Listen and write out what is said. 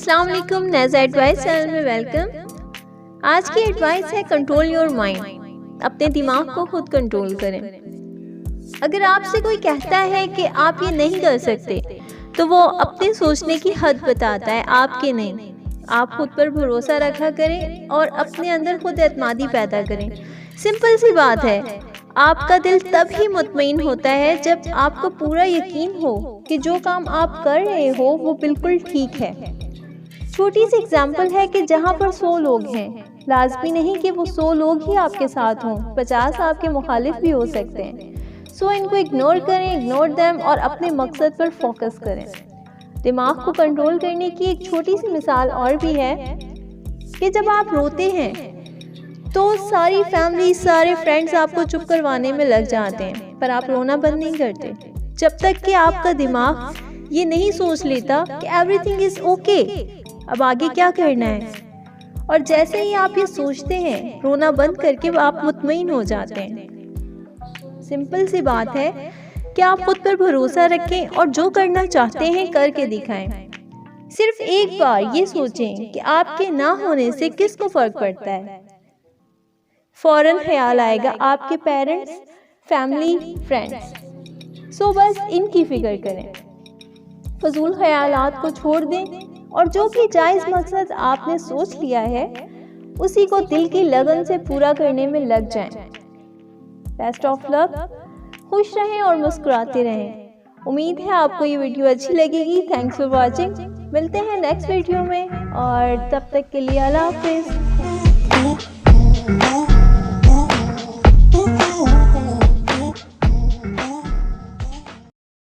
अस्सलाम वालेकुम, Neza advice channel में वेलकम। आज की एडवाइस है कंट्रोल योर माइंड। अपने दिमाग को खुद कंट्रोल करें। अगर आपसे कोई कहता है कि आप ये नहीं कर सकते तो वो अपने सोचने की हद बताता है, आपके नहीं। आप खुद पर भरोसा रखा करें और अपने अंदर खुद एतमादी पैदा करें। सिंपल सी बात है, आपका दिल तब ही मुतमईन होता है जब आपको पूरा यकीन हो कि जो काम आप कर रहे हो वो बिल्कुल ठीक है। छोटी सी एग्जांपल है कि जहाँ पर 100 लोग हैं, लाजमी नहीं कि वो 100 लोग ही आपके साथ हों, 50 आपके मुखालिफ भी हो सकते हैं। सो इनको इग्नोर करें, इग्नोर देम और अपने मकसद पर फोकस करें। दिमाग को कंट्रोल करने की एक छोटी सी मिसाल और भी है कि जब आप रोते हैं तो सारी फैमिली, सारे फ्रेंड्स आपको चुप करवाने में लग जाते हैं, पर आप रोना बंद नहीं करते जब तक कि आपका दिमाग ये नहीं सोच लेता कि एवरीथिंग इज ओके, अब आगे क्या करना है। और जैसे ही आप ये सोचते हैं, रोना बंद करके आप मुतमईन हो जाते हैं। सिंपल सी बात है कि आप खुद पर भरोसा रखें और जो करना चाहते हैं करके दिखाएं। सिर्फ एक बार ये सोचें कि आपके ना होने से किसको फर्क पड़ता है। फौरन ख्याल आएगा आपके पेरेंट्स, फैमिली, फ्रेंड्स। सो बस इनकी फिक्र करें, फजूल ख्यालात को छोड़ दें और जो भी जायज़ मकसद आपने सोच लिया है उसी को दिल की लगन से पूरा करने में लग जाएं। बेस्ट ऑफ लक, खुश रहें और मुस्कुराते रहें। उम्मीद है आपको ये वीडियो अच्छी लगेगी। Thanks for watching. मिलते हैं नेक्स्ट वीडियो में और तब तक के लिए अल्लाह हाफिज़।